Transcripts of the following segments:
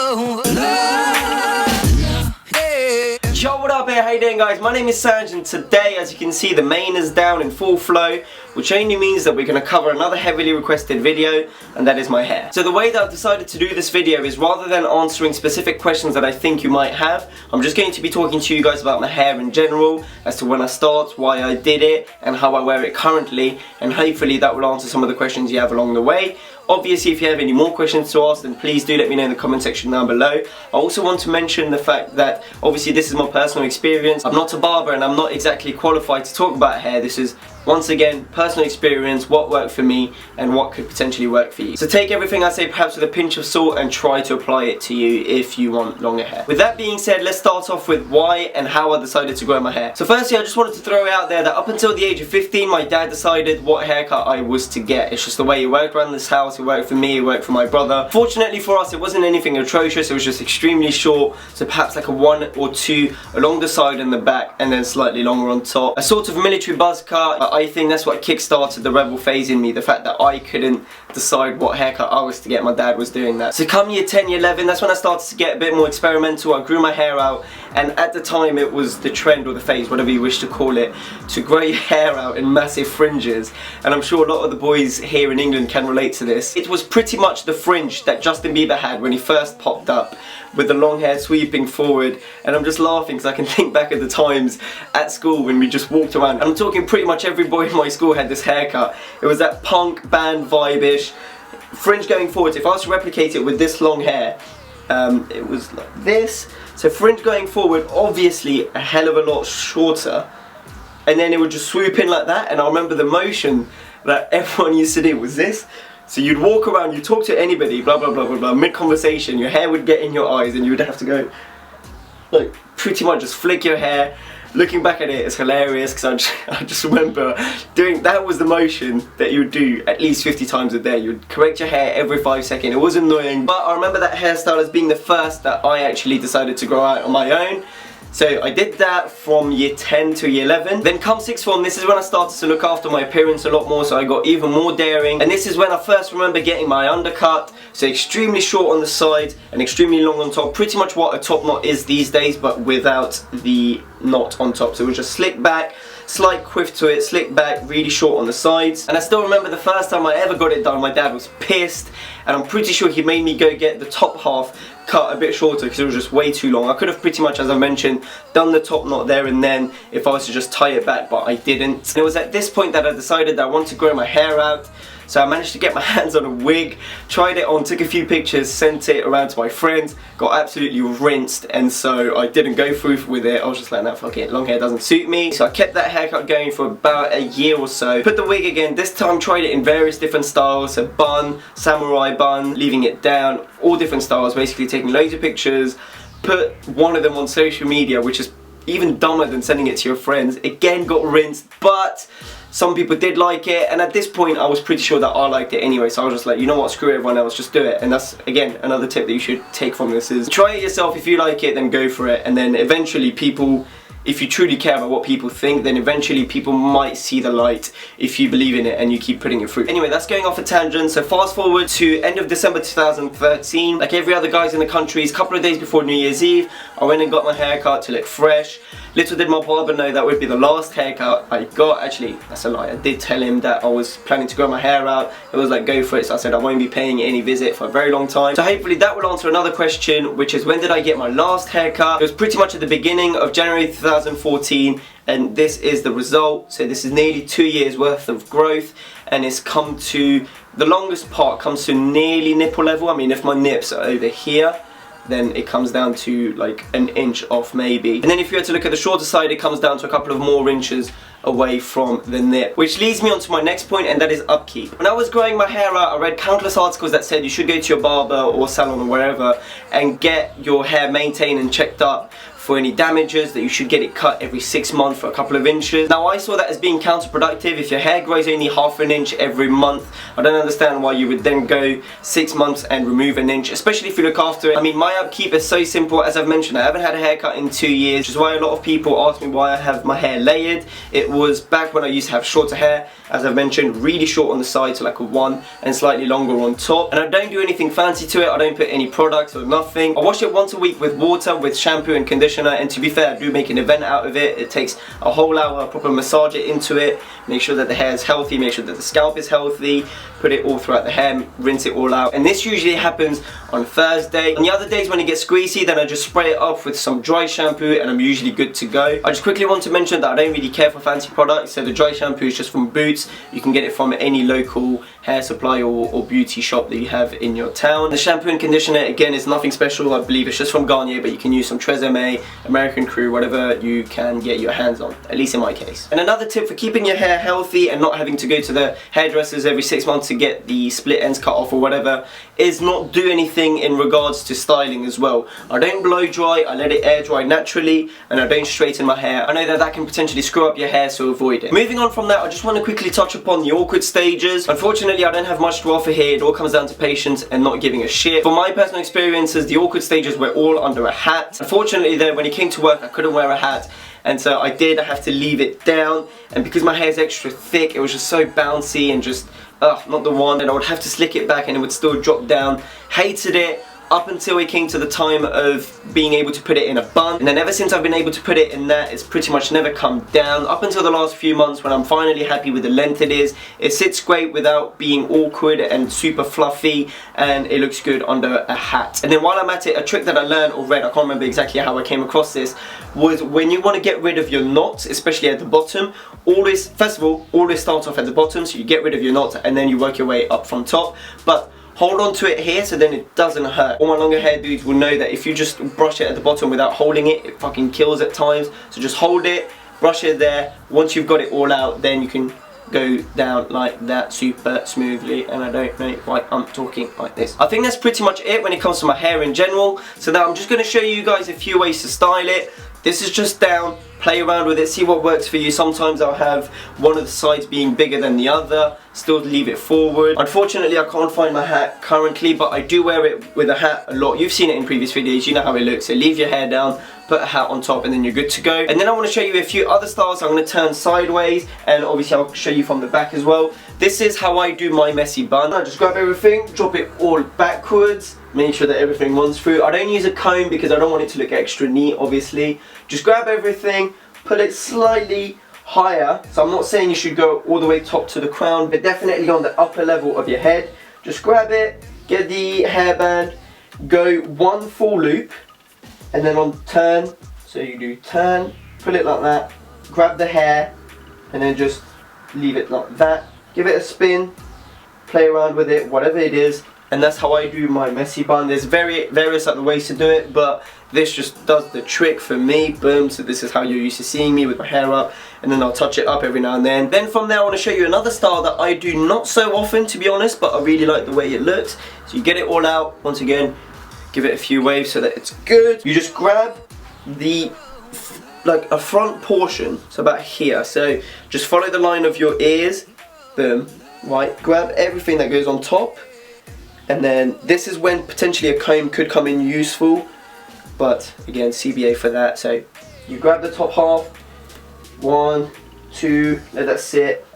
Yo, what up here, how you doing guys? My name is Sanj and today, as you can see, the main is down in full flow, which only means that we're going to cover another heavily requested video, and that is my hair. So the way that I've decided to do this video is, rather than answering specific questions that I think you might have, I'm just going to be talking to you guys about my hair in general, as to when I start, why I did it, and how I wear it currently, and hopefully that will answer some of the questions you have along the way. Obviously, if you have any more questions to ask, then please do let me know in the comment section down below. I also want to mention the fact that, obviously, this is my personal experience. I'm not a barber and I'm not exactly qualified to talk about hair. This is, once again, personal experience, what worked for me and what could potentially work for you. So take everything I say perhaps with a pinch of salt and try to apply it to you if you want longer hair. With that being said, let's start off with why and how I decided to grow my hair. So firstly, I just wanted to throw it out there that up until the age of 15, my dad decided what haircut I was to get. It's just the way it worked around this house. It worked for me, it worked for my brother. Fortunately for us, it wasn't anything atrocious. It was just extremely short, so perhaps like a 1 or 2 along the side and the back, and then slightly longer on top. A sort of military buzz cut. I think that's what kick-started the rebel phase in me, the fact that I couldn't decide what haircut I was to get. My dad was doing that. So come year 10, year 11, that's when I started to get a bit more experimental. I grew my hair out, and at the time it was the trend or the phase, whatever you wish to call it, to grow your hair out in massive fringes. And I'm sure a lot of the boys here in England can relate to this. It was pretty much the fringe that Justin Bieber had when he first popped up, with the long hair sweeping forward. And I'm just laughing because I can think back at the times at school when we just walked around. And I'm talking pretty much every boy in my school had this haircut. It was that punk band vibe-ish fringe going forward. If I was to replicate it with this long hair, it was like this. So fringe going forward, obviously a hell of a lot shorter, and then it would just swoop in like that. And I remember the motion that everyone used to do was this. So you'd walk around, you'd talk to anybody, blah blah blah blah blah, mid-conversation, your hair would get in your eyes and you would have to go, like, pretty much just flick your hair. Looking back at it, it's hilarious because I just remember doing, that was the motion that you would do at least 50 times a day. You would correct your hair every 5 seconds. It was annoying, but I remember that hairstyle as being the first that I actually decided to grow out on my own. So I did that from year 10 to year 11. Then come 6th form, this is when I started to look after my appearance a lot more, so I got even more daring. And this is when I first remember getting my undercut, so extremely short on the side and extremely long on top. Pretty much what a top knot is these days, but without the knot on top. So it was just slick back, slight quiff to it, slick back, really short on the sides. And I still remember the first time I ever got it done, my dad was pissed, and I'm pretty sure he made me go get the top half cut a bit shorter because it was just way too long. I could have pretty much, as I mentioned, done the top knot there and then if I was to just tie it back, but I didn't. And it was at this point that I decided that I wanted to grow my hair out. So I managed to get my hands on a wig, tried it on, took a few pictures, sent it around to my friends, got absolutely rinsed, and so I didn't go through with it. I was just like, no, fuck it, long hair doesn't suit me. So I kept that haircut going for about a year or so. Put the wig again, this time tried it in various different styles, a bun, samurai bun, leaving it down, all different styles, basically taking loads of pictures, put one of them on social media, which is even dumber than sending it to your friends. Again, got rinsed, but some people did like it, and at this point I was pretty sure that I liked it anyway, so I was just like, you know what, screw everyone else, just do it. And that's, again, another tip that you should take from this is try it yourself. If you like it, then go for it, and then eventually people, if you truly care about what people think, then eventually people might see the light if you believe in it and you keep putting it through. Anyway, that's going off a tangent, so fast forward to end of December 2013. Like every other guys in the country, a couple of days before New Year's Eve, I went and got my haircut to look fresh. Little did my barber know that would be the last haircut I got. Actually, that's a lie. I did tell him that I was planning to grow my hair out. It was like, go for it. So I said I won't be paying any visit for a very long time. So hopefully that will answer another question, which is when did I get my last haircut? It was pretty much at the beginning of January 2014, and this is the result. So this is nearly 2 years worth of growth, and it's come to, the longest part comes to nearly nipple level. I mean, if my nips are over here, then it comes down to like an inch off maybe. And then if you were to look at the shorter side, it comes down to a couple of more inches away from the nip. Which leads me on to my next point, and that is upkeep. When I was growing my hair out, I read countless articles that said you should go to your barber or salon or wherever and get your hair maintained and checked up for any damages, that you should get it cut every 6 months for a couple of inches. Now I saw that as being counterproductive. If your hair grows only half an inch every month, I don't understand why you would then go 6 months and remove an inch, especially if you look after it. I mean, my upkeep is so simple. As I've mentioned, I haven't had a haircut in 2 years, which is why a lot of people ask me why I have my hair layered. It was back when I used to have shorter hair, as I've mentioned, really short on the sides, so like a 1, and slightly longer on top. And I don't do anything fancy to it. I don't put any products or nothing. I wash it once a week with water, with shampoo and conditioner, and to be fair, I do make an event out of it. It takes a whole hour, proper massage it into it, make sure that the hair is healthy, make sure that the scalp is healthy, put it all throughout the hair, rinse it all out. And this usually happens on Thursday. On the other days when it gets greasy, then I just spray it off with some dry shampoo and I'm usually good to go. I just quickly want to mention that I don't really care for fancy products, so the dry shampoo is just from Boots. You can get it from any local hair supply or beauty shop that you have in your town. The shampoo and conditioner, again, is nothing special. I believe it's just from Garnier, but you can use some Tresemme, American Crew, whatever you can get your hands on, at least in my case. And another tip for keeping your hair healthy and not having to go to the hairdressers every 6 months to get the split ends cut off or whatever, is not do anything in regards to styling as well. I don't blow dry, I let it air dry naturally, and I don't straighten my hair. I know that that can potentially screw up your hair, so avoid it. Moving on from that, I just want to quickly touch upon the awkward stages. Unfortunately, I don't have much to offer here. It all comes down to patience and not giving a shit. For my personal experiences, the awkward stages were all under a hat. Unfortunately though, when it came to work, I couldn't wear a hat, and so I have to leave it down, and because my hair is extra thick, it was just so bouncy and just not the one, and I would have to slick it back and it would still drop down. Hated it up until it came to the time of being able to put it in a bun, and then ever since I've been able to put it in that, it's pretty much never come down up until the last few months when I'm finally happy with the length it is. It sits great without being awkward and super fluffy, and it looks good under a hat. And then while I'm at it, a trick that I learned or read, I can't remember exactly how I came across this, was when you want to get rid of your knots, especially at the bottom, always, first of all, always start off at the bottom, so you get rid of your knots and then you work your way up from top, but hold on to it here so then it doesn't hurt. All my longer hair dudes will know that if you just brush it at the bottom without holding it, it fucking kills at times. So just hold it, brush it there. Once you've got it all out, then you can go down like that super smoothly, and I don't know why I'm talking like this. I think that's pretty much it when it comes to my hair in general. So now I'm just going to show you guys a few ways to style it. This is just down, play around with it, see what works for you. Sometimes I'll have one of the sides being bigger than the other, still leave it forward. Unfortunately, I can't find my hat currently, but I do wear it with a hat a lot. You've seen it in previous videos, you know how it looks. So leave your hair down, put a hat on top, and then you're good to go. And then I want to show you a few other styles. I'm going to turn sideways, and obviously I'll show you from the back as well. This is how I do my messy bun. I just grab everything, drop it all backwards, make sure that everything runs through. I don't use a comb because I don't want it to look extra neat, obviously. Just grab everything, put it slightly higher. So I'm not saying you should go all the way top to the crown, but definitely on the upper level of your head. Just grab it, get the hairband, go one full loop, and then on turn, so you do turn, pull it like that, grab the hair, and then just leave it like that. Give it a spin, play around with it, whatever it is, and that's how I do my messy bun. There's various other ways to do it, but this just does the trick for me. Boom. So this is how you're used to seeing me with my hair up, and then I'll touch it up every now and then. Then from there I want to show you another style that I do not so often, to be honest, but I really like the way it looks. So you get it all out, once again, give it a few waves so that it's good. You just grab the like a front portion, so about here, so just follow the line of your ears. Boom. Right, grab everything that goes on top, and then this is when potentially a comb could come in useful, but again, CBA for that. So you grab the top half, 1, 2, let that sit,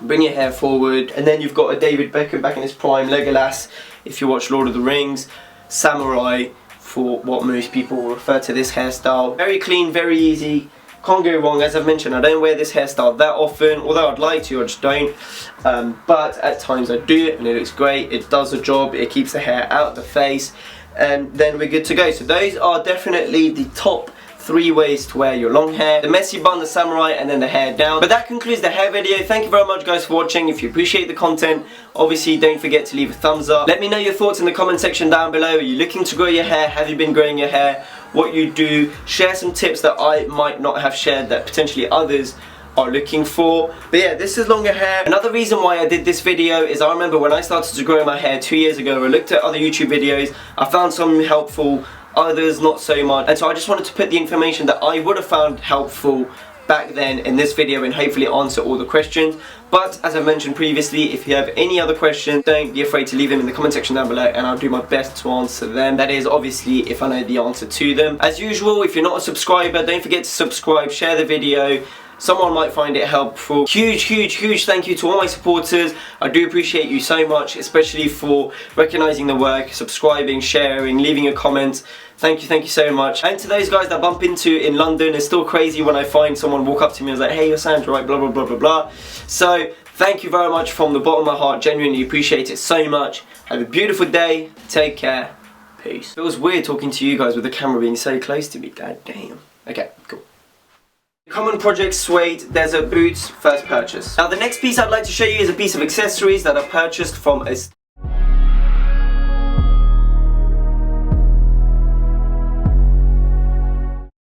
bring your hair forward, and then you've got a David Beckham back in his prime, Legolas if you watch Lord of the Rings, samurai for what most people will refer to this hairstyle. Very clean, very easy, can't go wrong. As I've mentioned, I don't wear this hairstyle that often, although I'd like to, I just don't. But at times I do it and it looks great, it does the job, it keeps the hair out of the face, and then we're good to go. So those are definitely the top 3 ways to wear your long hair: the messy bun, the samurai, and then the hair down. But that concludes the hair video. Thank you very much guys for watching. If you appreciate the content, obviously don't forget to leave a thumbs up. Let me know your thoughts in the comment section down below. Are you looking to grow your hair? Have you been growing your hair? What you do? Share some tips that I might not have shared that potentially others are looking for. But yeah, this is longer hair. Another reason why I did this video is I remember when I started to grow my hair 2 years ago, I looked at other YouTube videos, I found some helpful others not so much. And so I just wanted to put the information that I would have found helpful back then in this video and hopefully answer all the questions. But as I mentioned previously, if you have any other questions, don't be afraid to leave them in the comment section down below and I'll do my best to answer them. That is obviously if I know the answer to them. As usual, if you're not a subscriber, don't forget to subscribe, share the video. Someone might find it helpful. Huge thank you to all my supporters. I do appreciate you so much, especially for recognizing the work, subscribing, sharing, leaving a comment. Thank you so much. And to those guys that I bump into in London, it's still crazy when I find someone walk up to me and is like, hey, you're Sandra, right, blah, blah, blah, blah, blah. So, thank you very much from the bottom of my heart. Genuinely appreciate it so much. Have a beautiful day. Take care. Peace. It was weird talking to you guys with the camera being so close to me. God damn. Okay, cool. Common project suede desert boots, first purchase. Now the next piece I'd like to show you is a piece of accessories that I purchased from a